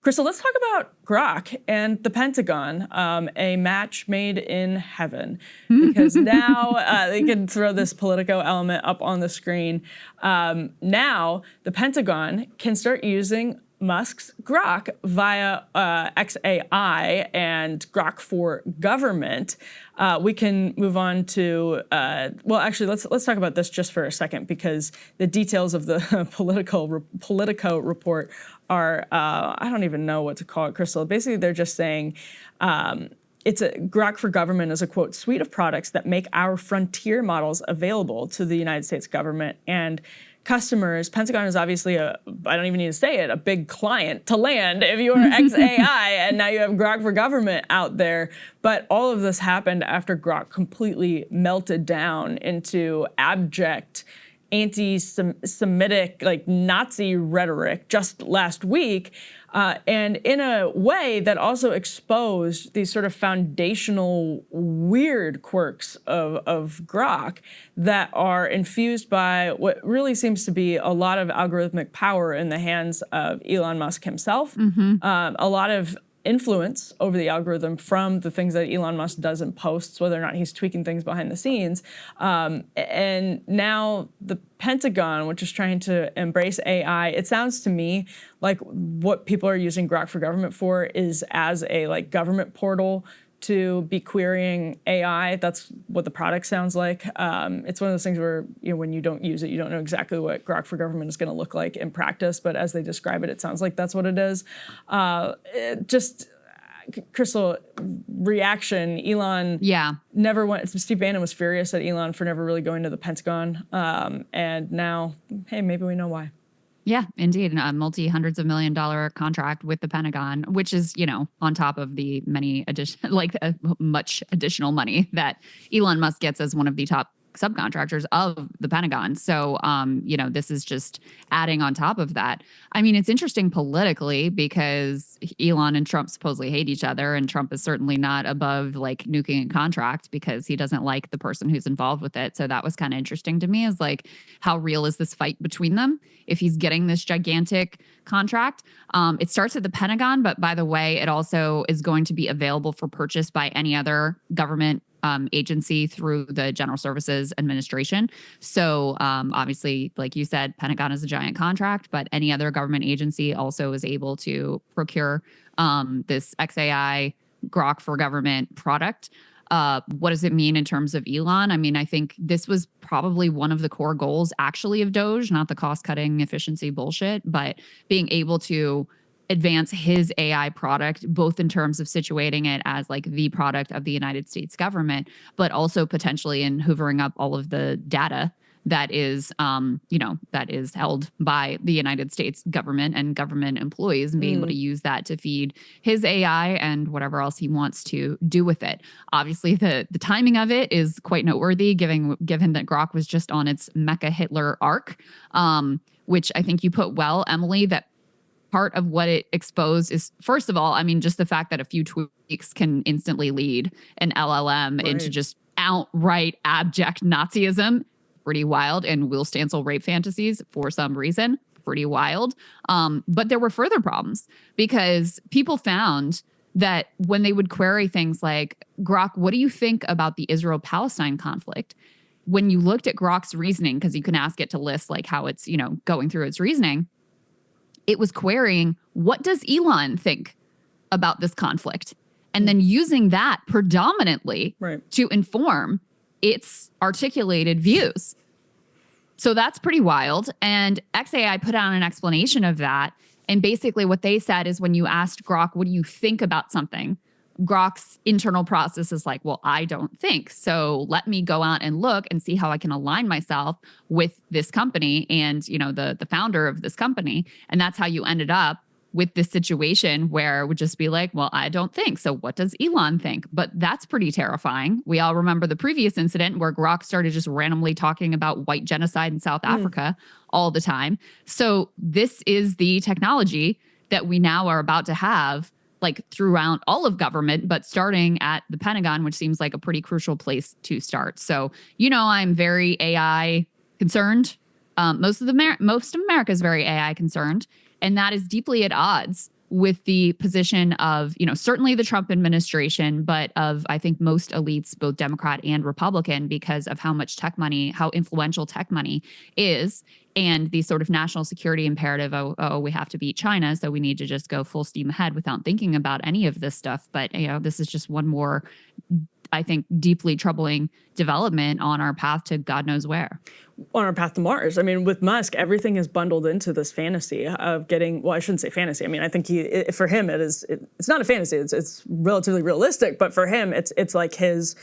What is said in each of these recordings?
Krystal, let's talk about Grok and the Pentagon, a match made in heaven. Because now they can throw this Politico element up on the screen. Now the Pentagon can start using Musk's Grok via XAI and Grok for government. We can move on to, well, actually, let's talk about this just for a second, because the details of the Politico report are, I don't even know what to call it, Krystal. Basically, they're just saying Grok for government is a, quote, suite of products that make our frontier models available to the United States government and customers. Pentagon is obviously I don't even need to say it, a big client to land if you are XAI, and now you have Grok for government out there. But all of this happened after Grok completely melted down into abject anti-Semitic, like Nazi rhetoric just last week. And in a way that also exposed these sort of foundational weird quirks of Grok that are infused by what really seems to be a lot of algorithmic power in the hands of Elon Musk himself, a lot of influence over the algorithm from the things that Elon Musk does in posts, whether or not he's tweaking things behind the scenes. And now the Pentagon, which is trying to embrace AI, it sounds to me like what people are using Grok for government for is as a government portal to be querying AI. That's what the product sounds like. It's one of those things where when you don't use it, you don't know exactly what Grok for government is going to look like in practice. But as they describe it, it sounds like that's what it is. Krystal, reaction. Elon never went. Steve Bannon was furious at Elon for never really going to the Pentagon. And now, hey, maybe we know why. Yeah, indeed. A multi-hundreds of $1 contract with the Pentagon, which is, on top of the many much additional money that Elon Musk gets as one of the top subcontractors of the Pentagon. So, this is just adding on top of that. I mean, it's interesting politically because Elon and Trump supposedly hate each other, and Trump is certainly not above nuking a contract because he doesn't like the person who's involved with it. So that was kind of interesting to me, is how real is this fight between them if he's getting this gigantic contract? It starts at the Pentagon, but by the way, it also is going to be available for purchase by any other government agency through the General Services Administration. So obviously, like you said, Pentagon is a giant contract, but any other government agency also is able to procure this XAI Grok for government product. What does it mean in terms of Elon? I mean, I think this was probably one of the core goals actually of Doge, not the cost-cutting efficiency bullshit, but being able to advance his AI product, both in terms of situating it as the product of the United States government, but also potentially in hoovering up all of the data that is, that is held by the United States government and government employees, and being able to use that to feed his AI and whatever else he wants to do with it. Obviously, the timing of it is quite noteworthy, given that Grok was just on its MechaHitler arc, which I think you put well, Emily, that part of what it exposed is, first of all, I mean, just the fact that a few tweaks can instantly lead an LLM into just outright abject Nazism. Pretty wild. And Will Stancil rape fantasies for some reason. Pretty wild. But there were further problems because people found that when they would query things like, Grok, what do you think about the Israel-Palestine conflict? When you looked at Grok's reasoning, because you can ask it to list how it's, going through its reasoning, it was querying, what does Elon think about this conflict? And then using that predominantly to inform its articulated views. So that's pretty wild. And XAI put out an explanation of that. And basically what they said is, when you asked Grok, what do you think about something? Grok's internal process is well, I don't think. So let me go out and look and see how I can align myself with this company and, the founder of this company. And that's how you ended up with this situation where it would just be well, I don't think. So what does Elon think? But that's pretty terrifying. We all remember the previous incident where Grok started just randomly talking about white genocide in South Africa all the time. So this is the technology that we now are about to have throughout all of government, but starting at the Pentagon, which seems like a pretty crucial place to start. So, I'm very AI concerned. Most of America is very AI concerned. And that is deeply at odds with the position of, certainly the Trump administration, but of, I think, most elites, both Democrat and Republican, because of how much tech money, how influential tech money is, and the sort of national security imperative, we have to beat China, so we need to just go full steam ahead without thinking about any of this stuff. But, this is just one more, I think, deeply troubling development on our path to God knows where. On our path to Mars. I mean, with Musk, everything is bundled into this fantasy of getting, well, I shouldn't say fantasy. I mean, I think for him, it's not a fantasy. It's relatively realistic, but for him, it's like his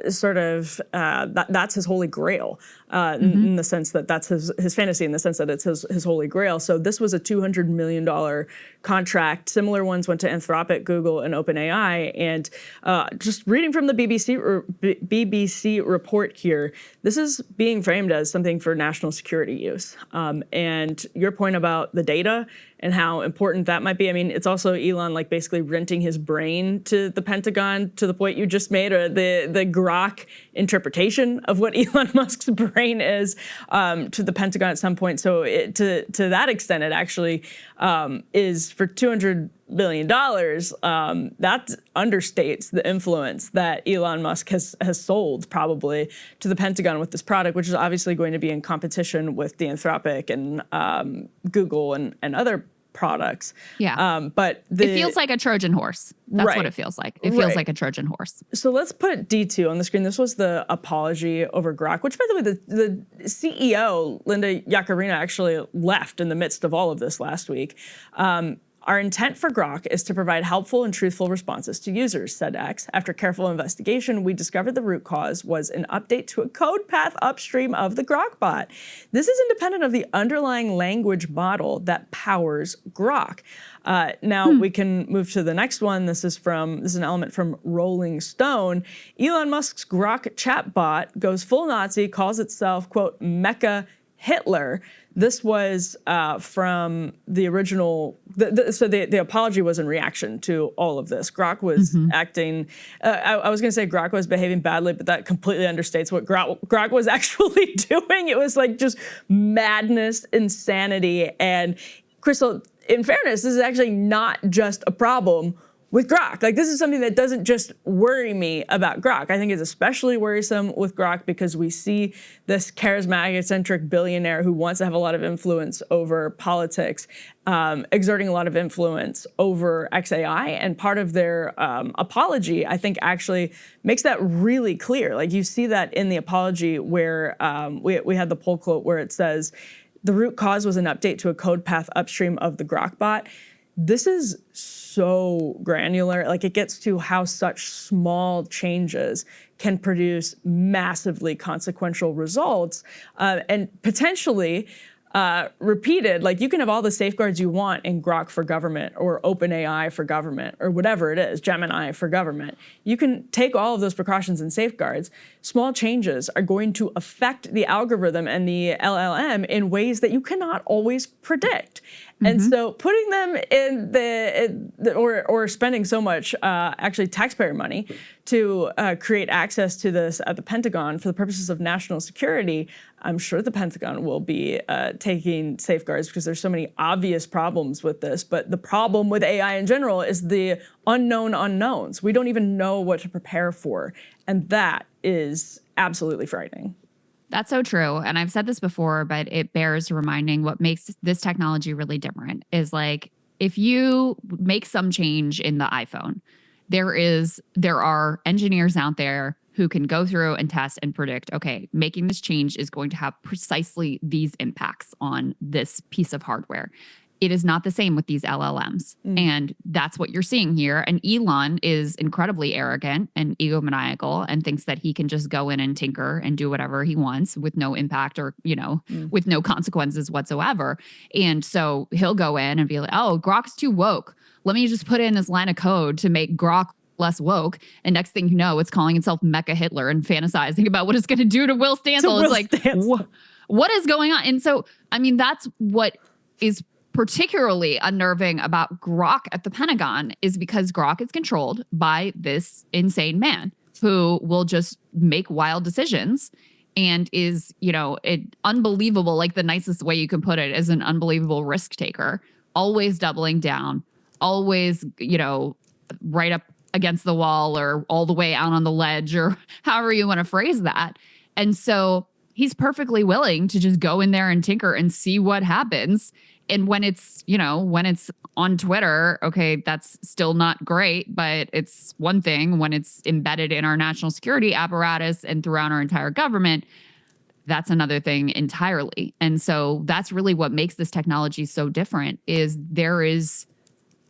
sort of, that's his holy grail in the sense that that's his fantasy, in the sense that it's his holy grail. So this was a $200 million contract. Similar ones went to Anthropic, Google, and OpenAI. And just reading from the BBC report here, this is being framed as something for national security use. And your point about the data and how important that might be. I mean, it's also Elon like basically renting his brain to the Pentagon to the point you just made, or the Grok interpretation of what Elon Musk's brain is to the Pentagon at some point. So to that extent, it actually is for $200 billion. That understates the influence that Elon Musk has sold probably to the Pentagon with this product, which is obviously going to be in competition with the Anthropic and Google and other products. Yeah. But it feels like a Trojan horse. That's what it feels like. It feels like a Trojan horse. So let's put D2 on the screen. This was the apology over Grok, which, by the way, the CEO, Linda Yaccarino, actually left in the midst of all of this last week. Our intent for Grok is to provide helpful and truthful responses to users, said X. After careful investigation, we discovered the root cause was an update to a code path upstream of the Grok bot. This is independent of the underlying language model that powers Grok. Now we can move to the next one. This is an element from Rolling Stone. Elon Musk's Grok chatbot goes full Nazi, calls itself, quote, MechaHitler. This was from the original, so the apology was in reaction to all of this. Grok was acting, I was going to say Grok was behaving badly, but that completely understates what Grok was actually doing. It was like just madness, insanity. And Krystal, in fairness, this is actually not just a problem with Grok. Like, this is something that doesn't just worry me about Grok. I think it's especially worrisome with Grok because we see this charismatic, eccentric billionaire who wants to have a lot of influence over politics, exerting a lot of influence over XAI. And part of their apology, I think, actually makes that really clear. Like, you see that in the apology where we had the poll quote where it says, the root cause was an update to a code path upstream of the Grok bot. This is so granular, like it gets to how such small changes can produce massively consequential results and potentially repeated. Like, you can have all the safeguards you want in Grok for government or OpenAI for government or whatever it is, Gemini for government. You can take all of those precautions and safeguards. Small changes are going to affect the algorithm and the LLM in ways that you cannot always predict. And so putting them in or spending so much actually taxpayer money to create access to this at the Pentagon for the purposes of national security, I'm sure the Pentagon will be taking safeguards because there's so many obvious problems with this. But the problem with AI in general is the unknown unknowns. We don't even know what to prepare for. And that is absolutely frightening. That's so true. And I've said this before, but it bears reminding what makes this technology really different is like, if you make some change in the iPhone, there are engineers out there who can go through and test and predict, okay, making this change is going to have precisely these impacts on this piece of hardware. It is not the same with these LLMs. And that's what you're seeing here. And Elon is incredibly arrogant and egomaniacal and thinks that he can just go in and tinker and do whatever he wants with no impact or, with no consequences whatsoever. And so he'll go in and be like, oh, Grok's too woke. Let me just put in this line of code to make Grok less woke. And next thing you know, it's calling itself MechaHitler and fantasizing about what it's going to do to Will Stansel. It's like, what is going on? And so, I mean, that's what is particularly unnerving about Grok at the Pentagon is because Grok is controlled by this insane man who will just make wild decisions and is, unbelievable, like the nicest way you can put it is an unbelievable risk taker, always doubling down, always, right up against the wall or all the way out on the ledge or however you want to phrase that. And so he's perfectly willing to just go in there and tinker and see what happens. And when it's on Twitter, okay, that's still not great, but it's one thing. When it's embedded in our national security apparatus and throughout our entire government, that's another thing entirely. And so that's really what makes this technology so different, is there is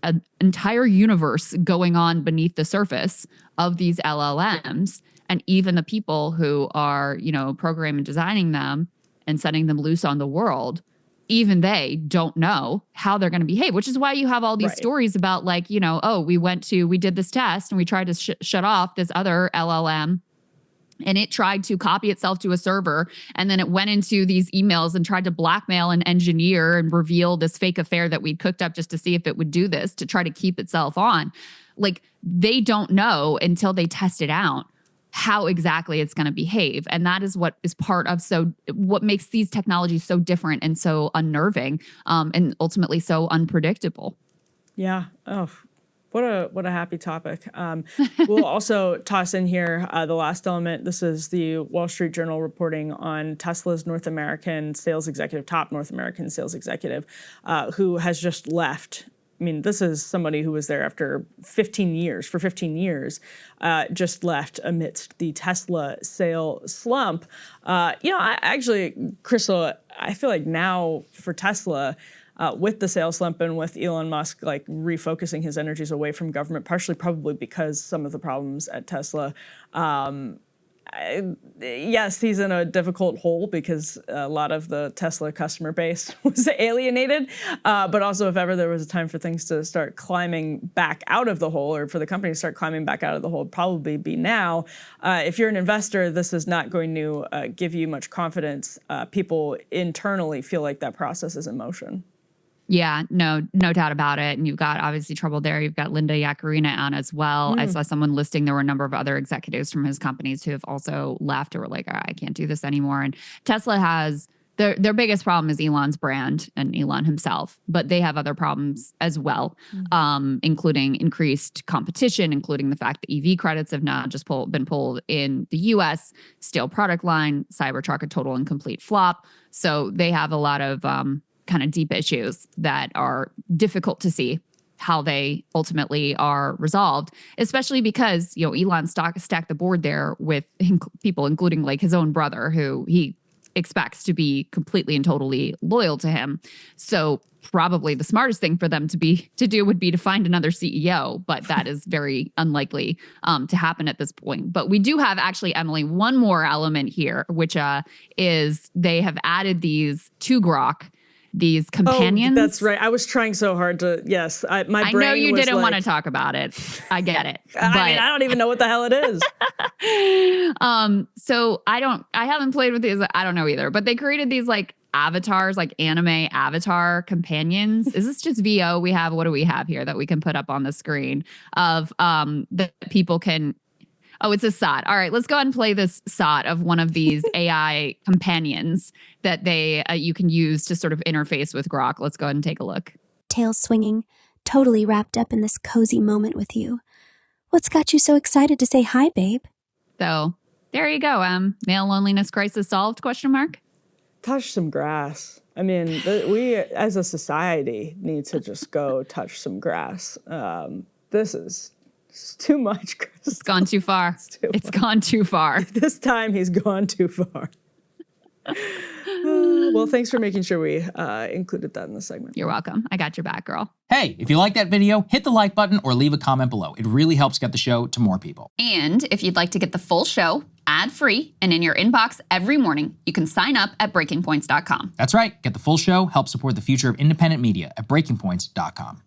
an entire universe going on beneath the surface of these LLMs. And even the people who are, programming and designing them and setting them loose on the world, even they don't know how they're going to behave, which is why you have all these stories about we did this test and we tried to shut off this other LLM. And it tried to copy itself to a server. And then it went into these emails and tried to blackmail an engineer and reveal this fake affair that we'd cooked up just to see if it would do this, to try to keep itself on. They don't know until they test it out how exactly it's going to behave. And that is what is part of what makes these technologies so different and so unnerving, and ultimately so unpredictable. Yeah. Oh, what a happy topic. We'll also toss in here the last element. This is the Wall Street Journal reporting on Tesla's top North American sales executive, who has just left. I mean, this is somebody who was there for 15 years, just left amidst the Tesla sale slump. Krystal, I feel like now for Tesla, with the sales slump and with Elon Musk refocusing his energies away from government, partially probably because some of the problems at Tesla. Yes, he's in a difficult hole because a lot of the Tesla customer base was alienated. But also, if ever there was a time for things to start climbing back out of the hole, or for the company to start climbing back out of the hole, it'd probably be now. If you're an investor, this is not going to give you much confidence. People internally feel like that process is in motion. Yeah, no doubt about it. And you've got obviously trouble there. You've got Linda Yaccarina on as well. I saw someone listing there were a number of other executives from his companies who have also left or were like, I can't do this anymore. And Tesla has their biggest problem is Elon's brand and Elon himself, but they have other problems as well, including increased competition, including the fact that EV credits have now just been pulled in the US, steel product line, Cybertruck, a total and complete flop. So they have a lot of kind of deep issues that are difficult to see how they ultimately are resolved, especially because, Elon stacked the board there with people, including his own brother, who he expects to be completely and totally loyal to him. So probably the smartest thing for them to do would be to find another CEO, but that is very unlikely to happen at this point. But we do have actually, Emily, one more element here, which is they have added these to Grok, these companions. Oh, that's right. I was trying so hard to, yes. I know you didn't want to talk about it. I get it. I don't even know what the hell it is. So I haven't played with these. I don't know either, but they created these avatars, anime avatar companions. Is this just VO we have? What do we have here that we can put up on the screen of, that people can, oh, it's a SOT. All right, let's go ahead and play this SOT of one of these AI companions that you can use to sort of interface with Grok. Let's go ahead and take a look. Tail swinging, totally wrapped up in this cozy moment with you. What's got you so excited to say hi, babe? So there you go. Male loneliness crisis solved, ? Touch some grass. I mean, we as a society need to just go touch some grass. This is too much, Chris. It's gone too far. It's gone too far. This time he's gone too far. Well, thanks for making sure we included that in the segment. You're welcome. I got your back, girl. Hey, if you like that video, hit the like button or leave a comment below. It really helps get the show to more people. And if you'd like to get the full show ad-free and in your inbox every morning, you can sign up at breakingpoints.com. That's right. Get the full show, help support the future of independent media at breakingpoints.com.